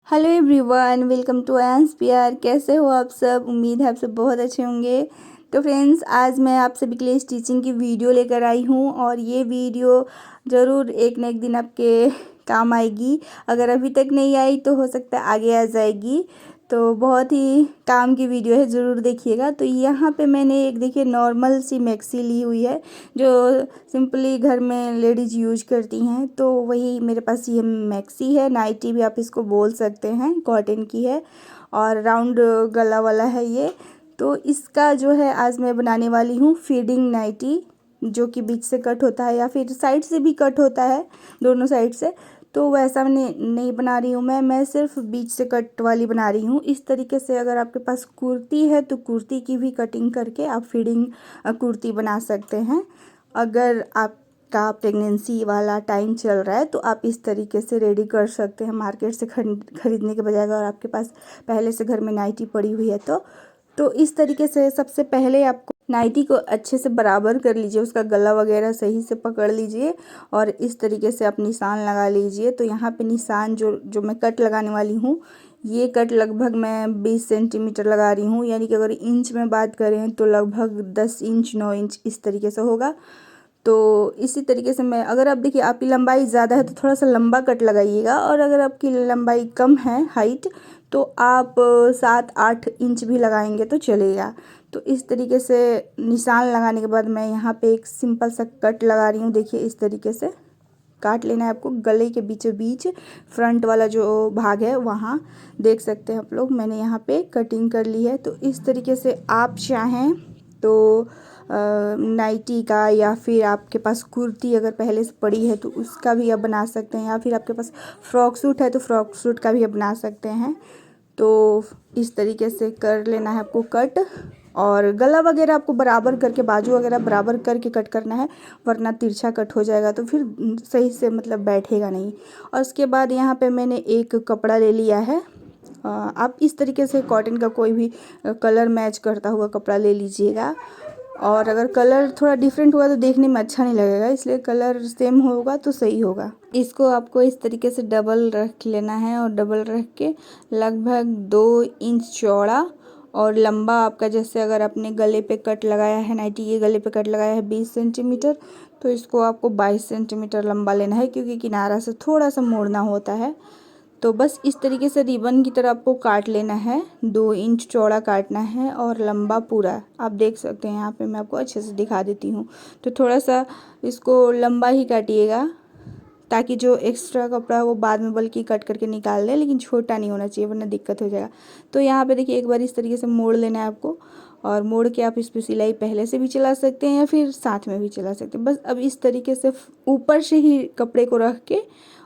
Hello everyone, welcome to आयांस प्यार। कैसे हो आप सब? उम्मीद है आप सब बहुत अच्छे होंगे। तो फ्रेंड्स, आज मैं आप सभी के लिए स्टिचिंग की वीडियो लेकर आई हूँ और ये वीडियो ज़रूर एक न एक दिन आपके काम आएगी। अगर अभी तक नहीं आई तो हो सकता है आगे आ जाएगी। तो बहुत ही काम की वीडियो है, ज़रूर देखिएगा। तो यहाँ पे मैंने एक देखिए नॉर्मल सी मैक्सी ली हुई है जो सिंपली घर में लेडीज़ यूज करती हैं। तो वही मेरे पास ये मैक्सी है, नाइटी भी आप इसको बोल सकते हैं, कॉटन की है और राउंड गला वाला है ये। तो इसका जो है आज मैं बनाने वाली हूँ फीडिंग नाइटी, जो कि बीच से कट होता है या फिर साइड से भी कट होता है, दोनों साइड से। तो वैसा नहीं बना रही हूँ मैं सिर्फ बीच से कट वाली बना रही हूँ। इस तरीके से अगर आपके पास कुर्ती है तो कुर्ती की भी कटिंग करके आप फीडिंग कुर्ती बना सकते हैं। अगर आपका प्रेगनेंसी वाला टाइम चल रहा है तो आप इस तरीके से रेडी कर सकते हैं मार्केट से खरीदने के बजाय। अगर आपके पास पहले से घर में नाइटी पड़ी हुई है तो इस तरीके से सबसे पहले आपको नाइटी को अच्छे से बराबर कर लीजिए, उसका गला वगैरह सही से पकड़ लीजिए और इस तरीके से आप निशान लगा लीजिए। तो यहाँ पे निशान जो मैं कट लगाने वाली हूँ, ये कट लगभग मैं 20 सेंटीमीटर लगा रही हूँ। यानी कि अगर इंच में बात करें तो लगभग 10 इंच 9 इंच इस तरीके से होगा। तो इसी तरीके से मैं, अगर आप देखिए आपकी लंबाई ज़्यादा है तो थोड़ा सा लंबा कट लगाइएगा, और अगर आपकी लंबाई कम है हाइट तो आप 7-8 इंच भी लगाएंगे तो चलेगा। तो इस तरीके से निशान लगाने के बाद मैं यहाँ पे एक सिंपल सा कट लगा रही हूँ। देखिए इस तरीके से काट लेना है आपको, गले के बीचों बीच फ्रंट वाला जो भाग है वहाँ देख सकते हैं आप लोग, मैंने यहाँ पे कटिंग कर ली है। तो इस तरीके से आप चाहें तो नाइटी का या फिर आपके पास कुर्ती अगर पहले से पड़ी है तो उसका भी आप बना सकते हैं, या फिर आपके पास फ्रॉक सूट है तो फ्रॉक सूट का भी आप बना सकते हैं। तो इस तरीके से कर लेना है आपको कट, और गला वगैरह आपको बराबर करके, बाजू वगैरह बराबर करके कट करना है, वरना तिरछा कट हो जाएगा तो फिर सही से मतलब बैठेगा नहीं। और उसके बाद यहाँ पे मैंने एक कपड़ा ले लिया है। आप इस तरीके से कॉटन का कोई भी कलर मैच करता हुआ कपड़ा ले लीजिएगा। और अगर कलर थोड़ा डिफरेंट होगा तो देखने में अच्छा नहीं लगेगा, इसलिए कलर सेम होगा तो सही होगा। इसको आपको इस तरीके से डबल रख लेना है और डबल रख के लगभग 2 इंच चौड़ा और लंबा आपका, जैसे अगर आपने गले पे कट लगाया है, नाइटी के गले पे कट लगाया है 20 सेंटीमीटर, तो इसको आपको 22 सेंटीमीटर लंबा लेना है, क्योंकि किनारा से थोड़ा सा मोड़ना होता है। तो बस इस तरीके से रिबन की तरह आपको काट लेना है, 2 इंच चौड़ा काटना है और लंबा पूरा। आप देख सकते हैं यहाँ पे मैं आपको अच्छे से दिखा देती हूँ। तो थोड़ा सा इसको लंबा ही काटिएगा ताकि जो एक्स्ट्रा कपड़ा है वो बाद में बल्कि कट करके निकाल दें, लेकिन छोटा नहीं होना चाहिए वरना दिक्कत हो जाएगा। तो यहाँ पे देखिए एक बार इस तरीके से मोड़ लेना है आपको, और मोड़ के आप इस पर सिलाई पहले से भी चला सकते हैं या फिर साथ में भी चला सकते हैं। बस अब इस तरीके से ऊपर से ही कपड़े को रख के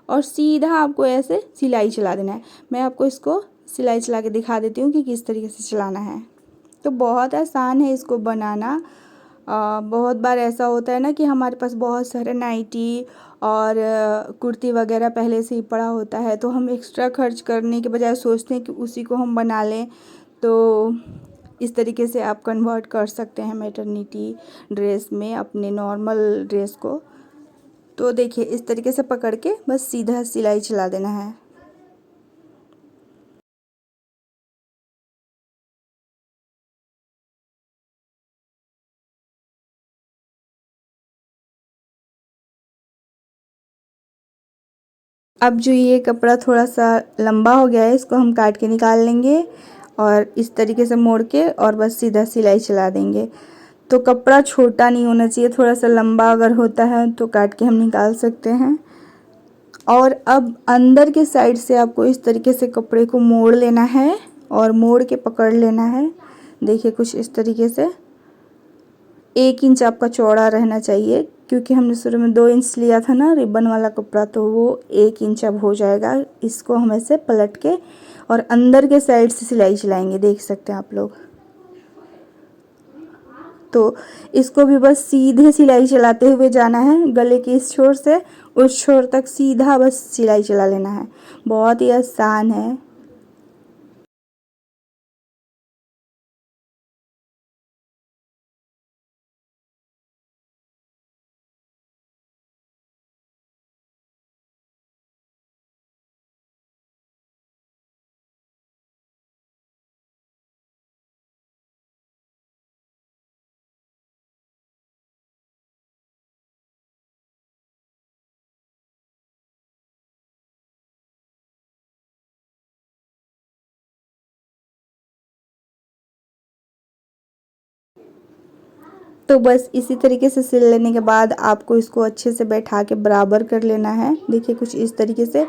और सीधा आपको ऐसे सिलाई चला देना है। मैं आपको इसको सिलाई चला के दिखा देती हूँ कि किस तरीके से चलाना है। तो बहुत आसान है इसको बनाना। बहुत बार ऐसा होता है ना कि हमारे पास बहुत सारे नाइटी और कुर्ती वगैरह पहले से ही पड़ा होता है, तो हम एक्स्ट्रा खर्च करने के बजाय सोचते हैं कि उसी को हम बना लें। तो इस तरीके से आप कन्वर्ट कर सकते हैं मैटरनिटी ड्रेस में अपने नॉर्मल ड्रेस को। तो देखिए इस तरीके से पकड़ के बस सीधा सिलाई चला देना है। अब जो ये कपड़ा थोड़ा सा लंबा हो गया है, इसको हम काट के निकाल लेंगे और इस तरीके से मोड़ के और बस सीधा सिलाई चला देंगे। तो कपड़ा छोटा नहीं होना चाहिए, थोड़ा सा लंबा अगर होता है तो काट के हम निकाल सकते हैं। और अब अंदर के साइड से आपको इस तरीके से कपड़े को मोड़ लेना है और मोड़ के पकड़ लेना है। देखिए कुछ इस तरीके से 1 इंच आपका चौड़ा रहना चाहिए, क्योंकि हमने शुरू में 2 इंच लिया था ना रिबन वाला कपड़ा, तो वो 1 इंच अब हो जाएगा। इसको हम ऐसे पलट के और अंदर के साइड से सिलाई चलाएंगे, देख सकते हैं आप लोग। तो इसको भी बस सीधे सिलाई चलाते हुए जाना है, गले के इस छोर से उस छोर तक सीधा बस सिलाई चला लेना है। बहुत ही आसान है। तो बस इसी तरीके से सिल लेने के बाद आपको इसको अच्छे से बैठा के बराबर कर लेना है। देखिए कुछ इस तरीके से।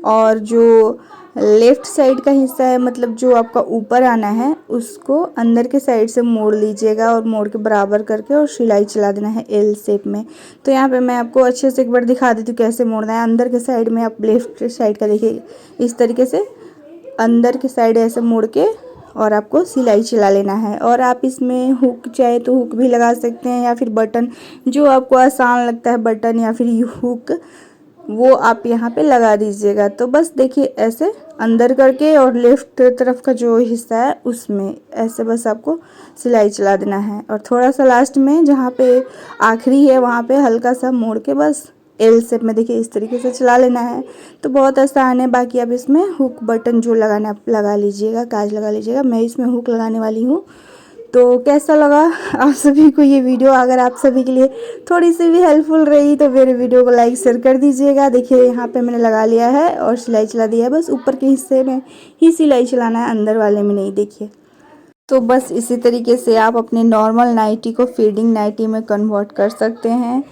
और जो लेफ़्ट साइड का हिस्सा है, मतलब जो आपका ऊपर आना है, उसको अंदर के साइड से मोड़ लीजिएगा और मोड़ के बराबर करके और सिलाई चला देना है एल शेप में। तो यहाँ पे मैं आपको अच्छे से एक बार दिखा देती हूँ कैसे मोड़ना है। अंदर के साइड में आप लेफ़्ट साइड का देखिए इस तरीके से अंदर के साइड ऐसे मोड़ के और आपको सिलाई चला लेना है। और आप इसमें हुक चाहे तो हुक भी लगा सकते हैं या फिर बटन, जो आपको आसान लगता है, बटन या फिर हुक, वो आप यहाँ पे लगा दीजिएगा। तो बस देखिए ऐसे अंदर करके और लेफ्ट तरफ का जो हिस्सा है उसमें ऐसे बस आपको सिलाई चला देना है। और थोड़ा सा लास्ट में जहाँ पे आखिरी है वहाँ पे हल्का सा मोड़ के बस एल शेप में देखिए इस तरीके से चला लेना है। तो बहुत आसान है। बाकी आप इसमें हुक बटन जो लगाना आप लगा लीजिएगा, काज लगा लीजिएगा। मैं इसमें हुक लगाने वाली हूँ। तो कैसा लगा आप सभी को ये वीडियो? अगर आप सभी के लिए थोड़ी सी भी हेल्पफुल रही तो मेरे वीडियो को लाइक शेयर कर दीजिएगा। देखिए यहाँ पे मैंने लगा लिया है और सिलाई चला दिया है। बस ऊपर के हिस्से में ही सिलाई चलाना है, अंदर वाले में नहीं। देखिए तो बस इसी तरीके से आप अपने नॉर्मल नाइटी को फीडिंग नाइटी में कन्वर्ट कर सकते हैं।